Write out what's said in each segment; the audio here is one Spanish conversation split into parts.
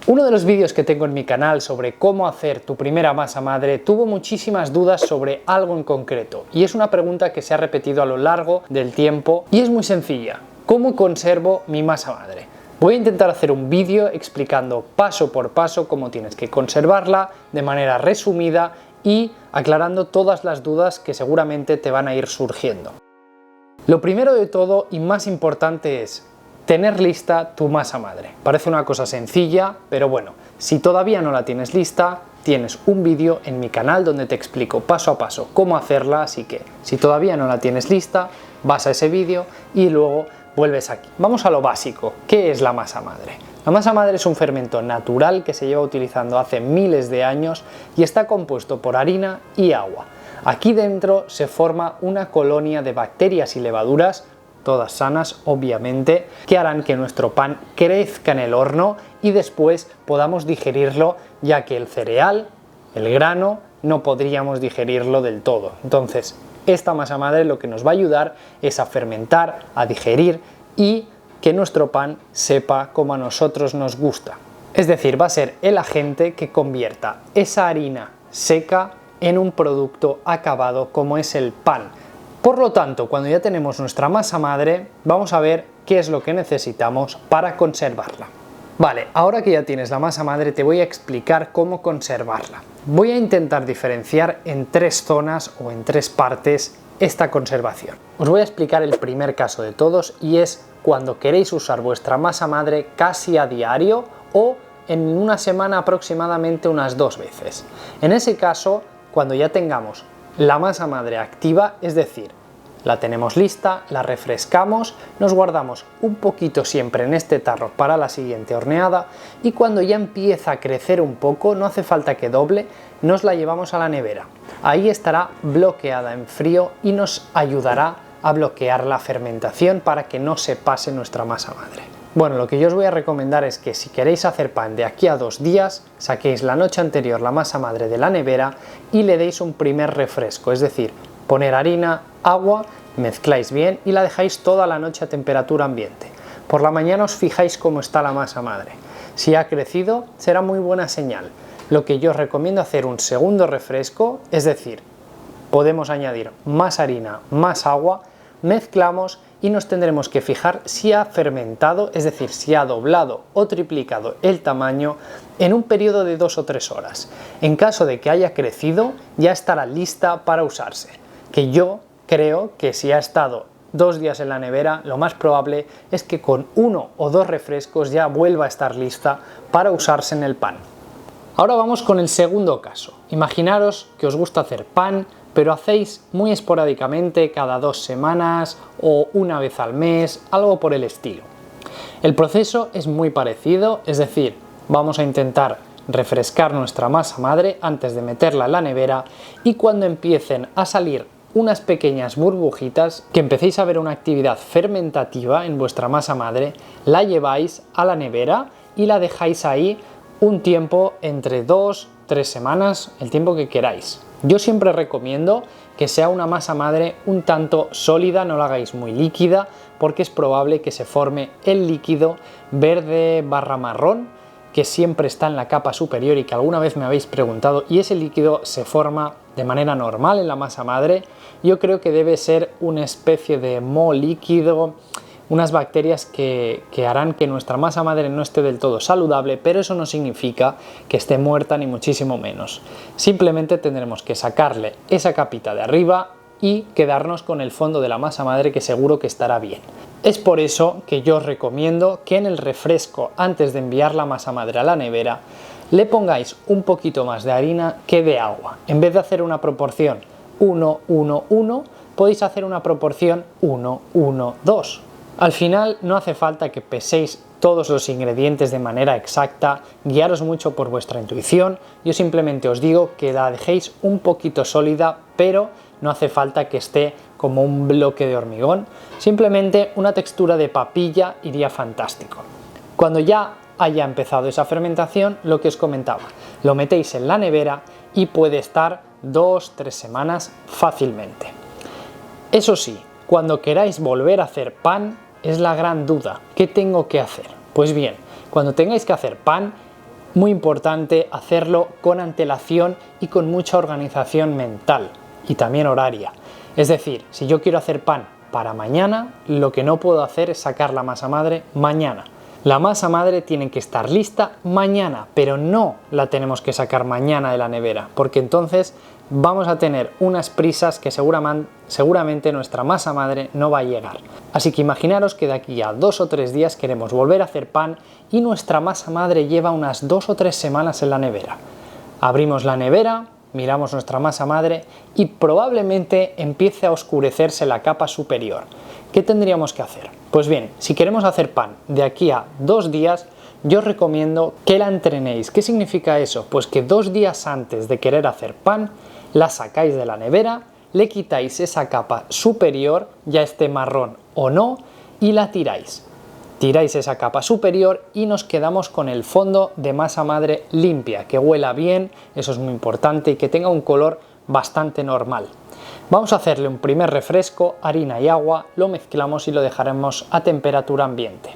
Uno de los vídeos que tengo en mi canal sobre cómo hacer tu primera masa madre tuvo muchísimas dudas sobre algo en concreto y es una pregunta que se ha repetido a lo largo del tiempo y es muy sencilla. ¿Cómo conservo mi masa madre? Voy a intentar hacer un vídeo explicando paso por paso cómo tienes que conservarla de manera resumida y aclarando todas las dudas que seguramente te van a ir surgiendo. Lo primero de todo y más importante es tener lista tu masa madre. Parece una cosa sencilla, pero bueno, si todavía no la tienes lista, tienes un vídeo en mi canal donde te explico paso a paso cómo hacerla, así que si todavía no la tienes lista, vas a ese vídeo y luego vuelves aquí. Vamos a lo básico. ¿Qué es la masa madre? La masa madre es un fermento natural que se lleva utilizando hace miles de años y está compuesto por harina y agua. Aquí dentro se forma una colonia de bacterias y levaduras, todas sanas obviamente, que harán que nuestro pan crezca en el horno y después podamos digerirlo, ya que el cereal, el grano, no podríamos digerirlo del todo. Entonces, esta masa madre lo que nos va a ayudar es a fermentar, a digerir y que nuestro pan sepa como a nosotros nos gusta. Es decir, va a ser el agente que convierta esa harina seca en un producto acabado como es el pan. Por lo tanto, cuando ya tenemos nuestra masa madre, vamos a ver qué es lo que necesitamos para conservarla. Vale, ahora que ya tienes la masa madre, te voy a explicar cómo conservarla. Voy a intentar diferenciar en tres zonas o en tres partes esta conservación. Os voy a explicar el primer caso de todos y es cuando queréis usar vuestra masa madre casi a diario o en una semana aproximadamente unas 2 veces. En ese caso, cuando ya tengamos la masa madre activa, es decir, la tenemos lista, la refrescamos, nos guardamos un poquito siempre en este tarro para la siguiente horneada y cuando ya empieza a crecer un poco, no hace falta que doble, nos la llevamos a la nevera. Ahí estará bloqueada en frío y nos ayudará a bloquear la fermentación para que no se pase nuestra masa madre. Bueno, lo que yo os voy a recomendar es que si queréis hacer pan de aquí a 2 días, saquéis la noche anterior la masa madre de la nevera y le deis un primer refresco, es decir, poner harina, agua, mezcláis bien y la dejáis toda la noche a temperatura ambiente. Por la mañana os fijáis cómo está la masa madre. Si ha crecido, será muy buena señal. Lo que yo os recomiendo hacer un segundo refresco, es decir, podemos añadir más harina, más agua, mezclamos y nos tendremos que fijar si ha fermentado, es decir, si ha doblado o triplicado el tamaño en un periodo de 2 o 3 horas. En caso de que haya crecido, ya estará lista para usarse. Que yo creo que si ha estado 2 días en la nevera, lo más probable es que con 1 o 2 refrescos ya vuelva a estar lista para usarse en el pan. Ahora vamos con el segundo caso. Imaginaros que os gusta hacer pan, pero hacéis muy esporádicamente cada 2 semanas o una vez al mes, algo por el estilo. El proceso es muy parecido, es decir, vamos a intentar refrescar nuestra masa madre antes de meterla en la nevera y cuando empiecen a salir unas pequeñas burbujitas, que empecéis a ver una actividad fermentativa en vuestra masa madre, la lleváis a la nevera y la dejáis ahí un tiempo entre 2-3 semanas, el tiempo que queráis. Yo siempre recomiendo que sea una masa madre un tanto sólida, no la hagáis muy líquida, porque es probable que se forme el líquido verde barra marrón, que siempre está en la capa superior y que alguna vez me habéis preguntado, y ese líquido se forma de manera normal en la masa madre. Yo creo que debe ser una especie de moho líquido, unas bacterias que harán que nuestra masa madre no esté del todo saludable, pero eso no significa que esté muerta ni muchísimo menos. Simplemente tendremos que sacarle esa capita de arriba y quedarnos con el fondo de la masa madre, que seguro que estará bien. Es por eso que yo os recomiendo que en el refresco, antes de enviar la masa madre a la nevera, le pongáis un poquito más de harina que de agua. En vez de hacer una proporción 1-1-1, podéis hacer una proporción 1-1-2. Al final no hace falta que peséis todos los ingredientes de manera exacta, guiaros mucho por vuestra intuición. Yo simplemente os digo que la dejéis un poquito sólida, pero no hace falta que esté como un bloque de hormigón, simplemente una textura de papilla iría fantástico. Cuando ya haya empezado esa fermentación, lo que os comentaba, lo metéis en la nevera y puede estar 2-3 semanas fácilmente. Eso sí, cuando queráis volver a hacer pan, es la gran duda. ¿Qué tengo que hacer? Pues bien, cuando tengáis que hacer pan, Muy importante hacerlo con antelación y con mucha organización mental y también horaria. Es decir, si yo quiero hacer pan para mañana, lo que no puedo hacer es sacar la masa madre mañana. La masa madre tiene que estar lista mañana, pero no la tenemos que sacar mañana de la nevera, porque entonces vamos a tener unas prisas que seguramente nuestra masa madre no va a llegar. Así que imaginaros que de aquí a 2 o 3 días queremos volver a hacer pan y nuestra masa madre lleva unas 2 o 3 semanas en la nevera. Abrimos la nevera, miramos nuestra masa madre y probablemente empiece a oscurecerse la capa superior. ¿Qué tendríamos que hacer? Pues bien, si queremos hacer pan de aquí a 2 días, yo os recomiendo que la entrenéis. ¿Qué significa eso? Pues que 2 días antes de querer hacer pan, la sacáis de la nevera, le quitáis esa capa superior, ya esté marrón o no, y la tiráis. Tiráis esa capa superior y nos quedamos con el fondo de masa madre limpia, que huela bien, eso es muy importante, y que tenga un color bastante normal. Vamos a hacerle un primer refresco, harina y agua, lo mezclamos y lo dejaremos a temperatura ambiente.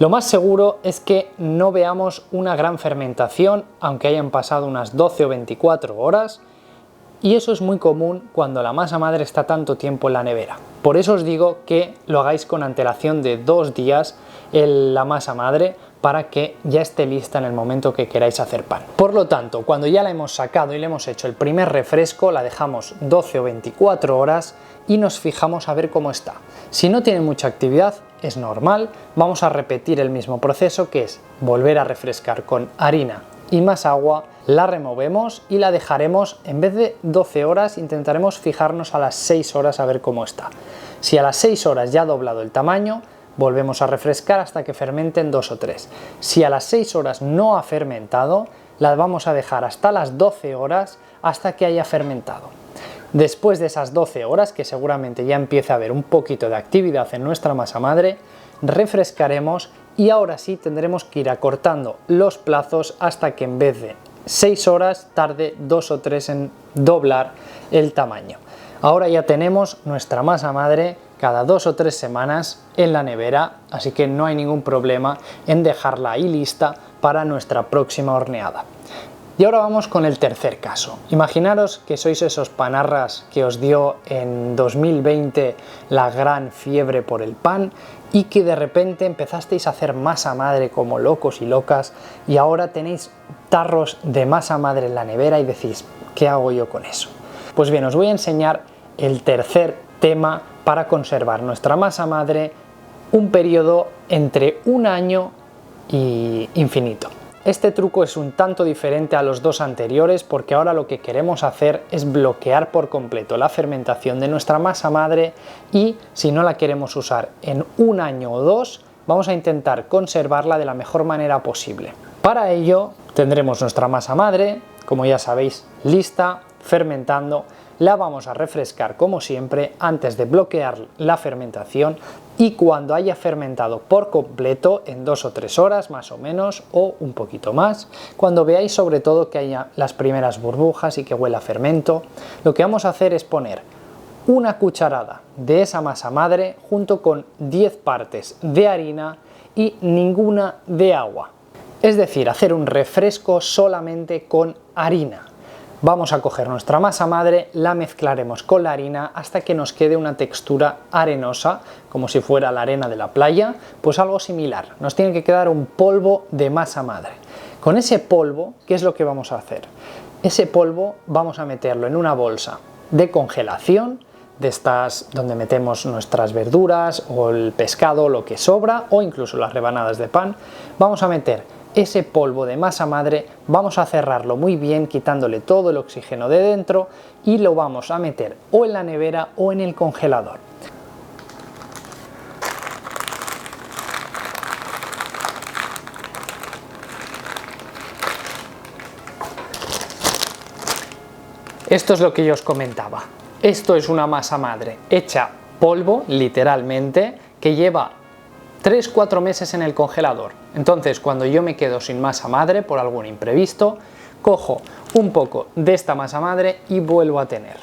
Lo más seguro es que no veamos una gran fermentación, aunque hayan pasado unas 12 o 24 horas, y eso es muy común cuando la masa madre está tanto tiempo en la nevera. Por eso os digo que lo hagáis con antelación de 2 días la masa madre, para que ya esté lista en el momento que queráis hacer pan. Por lo tanto, cuando ya la hemos sacado y le hemos hecho el primer refresco, la dejamos 12 o 24 horas y nos fijamos a ver cómo está. Si no tiene mucha actividad, es normal, vamos a repetir el mismo proceso, que es volver a refrescar con harina y más agua, la removemos y la dejaremos, en vez de 12 horas, intentaremos fijarnos a las 6 horas a ver cómo está. Si a las 6 horas ya ha doblado el tamaño, volvemos a refrescar hasta que fermenten 2 o 3. Si a las 6 horas no ha fermentado, la vamos a dejar hasta las 12 horas hasta que haya fermentado. Después de esas 12 horas, que seguramente ya empiece a haber un poquito de actividad en nuestra masa madre, refrescaremos y ahora sí tendremos que ir acortando los plazos hasta que en vez de 6 horas tarde 2 o 3 en doblar el tamaño. Ahora ya tenemos nuestra masa madre cada 2 o 3 semanas en la nevera, así que no hay ningún problema en dejarla ahí lista para nuestra próxima horneada. Y ahora vamos con el tercer caso. Imaginaros que sois esos panarras que os dio en 2020 la gran fiebre por el pan y que de repente empezasteis a hacer masa madre como locos y locas y ahora tenéis tarros de masa madre en la nevera y decís, ¿qué hago yo con eso? Pues bien, os voy a enseñar el tercer tema para conservar nuestra masa madre un periodo entre 1 año y infinito. Este truco es un tanto diferente a los 2 anteriores porque ahora lo que queremos hacer es bloquear por completo la fermentación de nuestra masa madre y si no la queremos usar en 1 año o 2, vamos a intentar conservarla de la mejor manera posible. Para ello tendremos nuestra masa madre, como ya sabéis, lista, fermentando. La vamos a refrescar como siempre antes de bloquear la fermentación y cuando haya fermentado por completo en 2 o 3 horas más o menos o un poquito más, cuando veáis sobre todo que haya las primeras burbujas y que huela a fermento, lo que vamos a hacer es poner una cucharada de esa masa madre junto con 10 partes de harina y ninguna de agua. Es decir, hacer un refresco solamente con harina. Vamos a coger nuestra masa madre, la mezclaremos con la harina hasta que nos quede una textura arenosa, como si fuera la arena de la playa, pues algo similar. Nos tiene que quedar un polvo de masa madre. Con ese polvo, ¿qué es lo que vamos a hacer? Ese polvo vamos a meterlo en una bolsa de congelación, de estas donde metemos nuestras verduras o el pescado, lo que sobra, o incluso las rebanadas de pan. Vamos a meter ese polvo de masa madre, vamos a cerrarlo muy bien quitándole todo el oxígeno de dentro y lo vamos a meter o en la nevera o en el congelador. Esto es lo que yo os comentaba. Esto es una masa madre hecha polvo, literalmente, que lleva 3-4 meses en el congelador. Entonces, cuando yo me quedo sin masa madre por algún imprevisto, cojo un poco de esta masa madre y vuelvo a tener.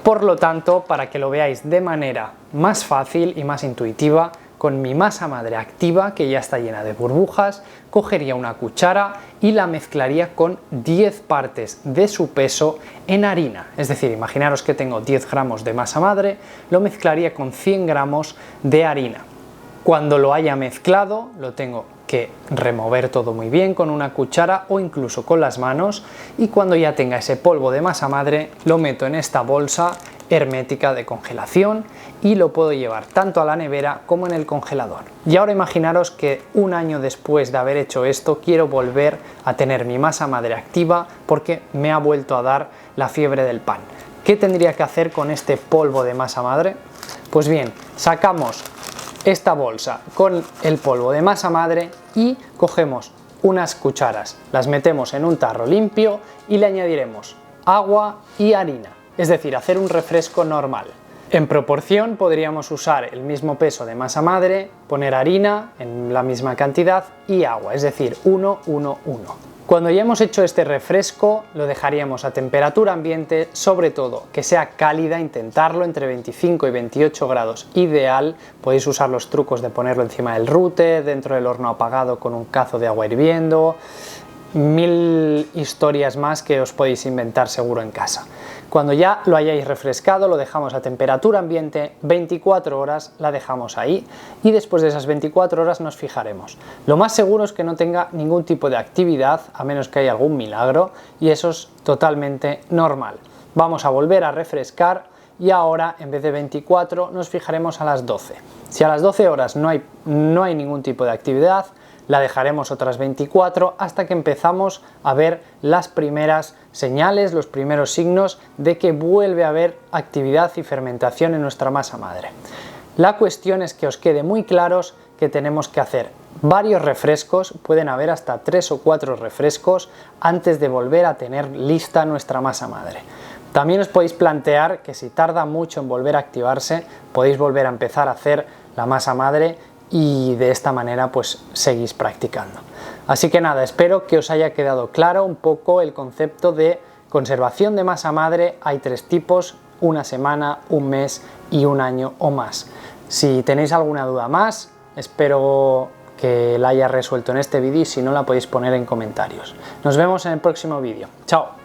Por lo tanto, para que lo veáis de manera más fácil y más intuitiva, con mi masa madre activa, que ya está llena de burbujas, cogería una cuchara y la mezclaría con 10 partes de su peso en harina. Es decir, imaginaros que tengo 10 gramos de masa madre, lo mezclaría con 100 gramos de harina. Cuando lo haya mezclado, lo tengo que remover todo muy bien con una cuchara o incluso con las manos, y cuando ya tenga ese polvo de masa madre, lo meto en esta bolsa hermética de congelación y lo puedo llevar tanto a la nevera como en el congelador. Y ahora imaginaros que un año después de haber hecho esto quiero volver a tener mi masa madre activa porque me ha vuelto a dar la fiebre del pan. ¿Qué tendría que hacer con este polvo de masa madre? Pues bien, sacamos esta bolsa con el polvo de masa madre y cogemos unas cucharas, las metemos en un tarro limpio y le añadiremos agua y harina, es decir, hacer un refresco normal. En proporción podríamos usar el mismo peso de masa madre, poner harina en la misma cantidad y agua, es decir, 1, 1, 1. Cuando ya hemos hecho este refresco, lo dejaríamos a temperatura ambiente, sobre todo que sea cálida, intentarlo entre 25 y 28 grados ideal. Podéis usar los trucos de ponerlo encima del router, dentro del horno apagado con un cazo de agua hirviendo, 1000 historias más que os podéis inventar seguro en casa. Cuando ya lo hayáis refrescado, lo dejamos a temperatura ambiente 24 horas, la dejamos ahí y después de esas 24 horas nos fijaremos. Lo más seguro es que no tenga ningún tipo de actividad, a menos que haya algún milagro, y eso es totalmente normal. Vamos a volver a refrescar y ahora en vez de 24 nos fijaremos a las 12. Si a las 12 horas no hay ningún tipo de actividad, la dejaremos otras 24 hasta que empezamos a ver las primeras señales, los primeros signos de que vuelve a haber actividad y fermentación en nuestra masa madre. La cuestión es que os quede muy claros que tenemos que hacer varios refrescos, pueden haber hasta 3 o 4 refrescos antes de volver a tener lista nuestra masa madre. También os podéis plantear que si tarda mucho en volver a activarse, podéis volver a empezar a hacer la masa madre y de esta manera pues seguís practicando. Así que nada, espero que os haya quedado claro un poco el concepto de conservación de masa madre. Hay 3 tipos, una semana, un mes y un año o más. Si tenéis alguna duda más, espero que la haya resuelto en este vídeo y si no la podéis poner en comentarios. Nos vemos en el próximo vídeo. ¡Chao!